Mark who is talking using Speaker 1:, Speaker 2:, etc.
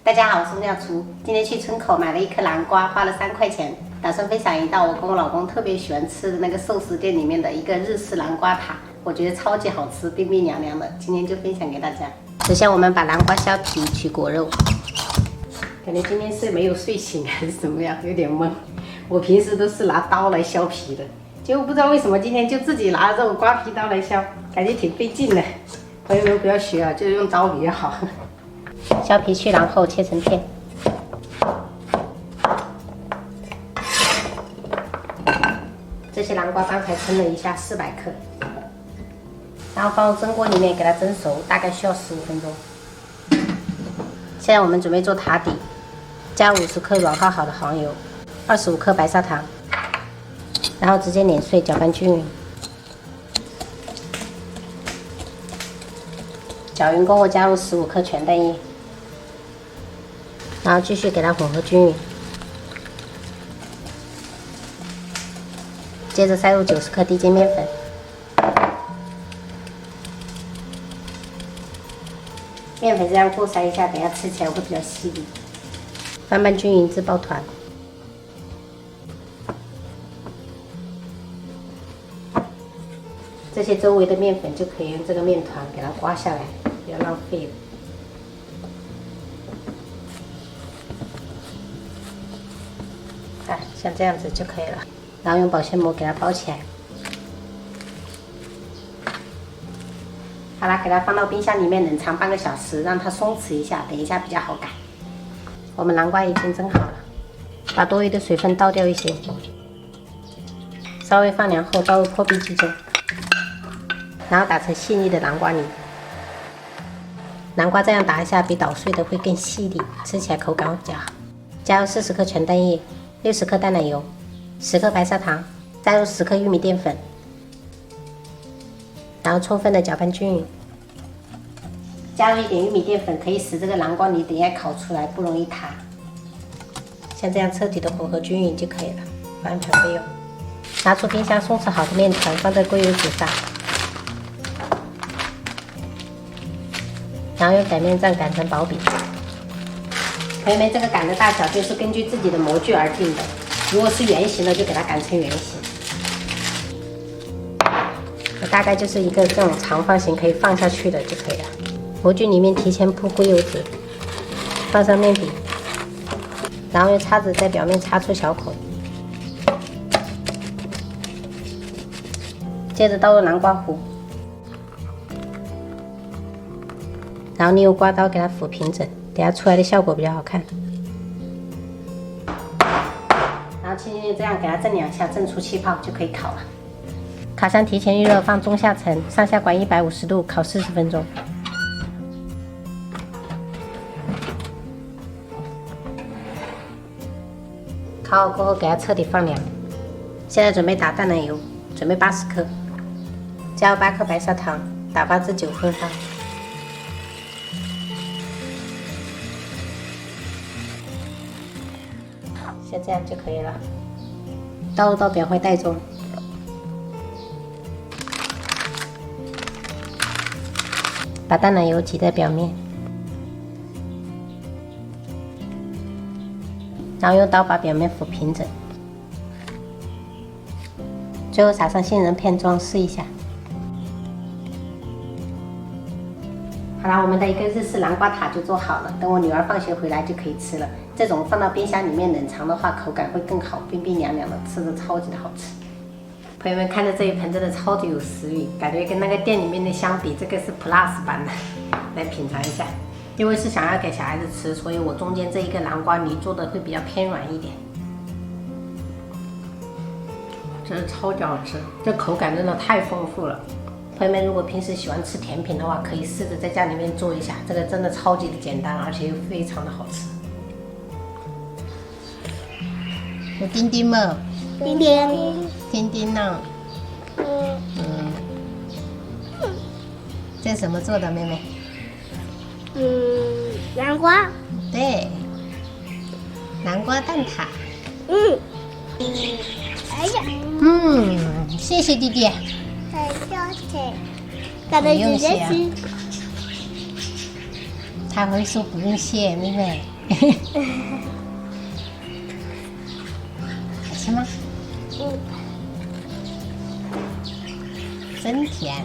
Speaker 1: 大家好，我是妙厨。今天去村口买了一颗南瓜，花了3块钱，打算分享一道我跟我老公特别喜欢吃的那个寿司店里面的一个日式南瓜塔，我觉得超级好吃，冰冰凉凉的。今天就分享给大家。首先我们把南瓜削皮去果肉，感觉今天是没有睡醒还是怎么样，有点懵。我平时都是拿刀来削皮的，结果不知道为什么今天就自己拿这种刮皮刀来削，感觉挺费劲的。朋友们不要学啊，就是用刀比较好。削皮去瓤后切成片，这些南瓜刚才称了一下400克，然后放入蒸锅里面给它蒸熟，大概需要15分钟。现在我们准备做塔底，加50克软化好的黄油，25克白砂糖，然后直接碾碎，搅拌均匀。搅匀过后加入15克全蛋液。然后继续给它混合均匀，接着塞入90克低筋面粉，面粉这样过筛一下，等下吃起来会比较细腻。翻拌均匀至抱团，这些周围的面粉就可以用这个面团给它刮下来，不要浪费了。像这样子就可以了，然后用保鲜膜给它包起来。好啦，给它放到冰箱里面冷藏半个小时，让它松弛一下，等一下比较好擀。我们南瓜已经蒸好了，把多余的水分倒掉一些，稍微放凉后倒入破壁机中，然后打成细腻的南瓜泥。南瓜这样打一下比捣碎的会更细腻，吃起来口感会比较好。加入40克全蛋液。60克淡奶油，10克白砂糖，再入10克玉米淀粉，然后充分的搅拌均匀。加入一点玉米淀粉，可以使这个南瓜泥等一下烤出来不容易塌。像这样彻底的混合均匀就可以了，完全备用。拿出冰箱松弛好的面团，放在硅油纸上，然后用擀面杖擀成薄饼。朋友们，这个擀的大小就是根据自己的模具而定的。如果是圆形的，就给它擀成圆形。大概就是一个这种长方形可以放下去的就可以了。模具里面提前铺硅油纸，放上面饼，然后用叉子在表面擦出小口。接着倒入南瓜糊，然后利用刮刀给它抚平整。等下出来的效果比较好看，然后轻轻的这样给它震2下，震出气泡就可以烤了。烤箱提前预热，放中下层，上下管150度，烤40分钟。烤好过后给它彻底放凉。现在准备打淡奶油，准备80克，加入8克白砂糖，打发至9分发。像这样就可以了，倒入到裱灰袋中，把淡奶油挤在表面，然后用刀把表面抚平整，最后撒上杏仁片装饰一下。好啦，我们的一个日式南瓜塔就做好了，等我女儿放学回来就可以吃了。这种放到冰箱里面冷藏的话，口感会更好，冰冰凉凉的，吃着超级的好吃。朋友们看着这一盆真的超级有食欲，感觉跟那个店里面的相比，这个是 Plus 版的。来品尝一下，因为是想要给小孩子吃，所以我中间这一个南瓜泥做的会比较偏软一点。真的超级好吃，这口感真的太丰富了。朋友们，如果平时喜欢吃甜品的话，可以试着在家里面做一下，这个真的超级的简单，而且又非常的好吃。有丁丁吗？
Speaker 2: 丁丁，
Speaker 1: 丁丁呢？这是什么做的，妹妹？
Speaker 2: 南瓜。
Speaker 1: 对，南瓜蛋挞。
Speaker 2: 哎呀，
Speaker 1: 谢谢弟弟。
Speaker 2: 很用心，咱们直接吃。
Speaker 1: 他会说不用谢，妹妹。好吃吗？真甜。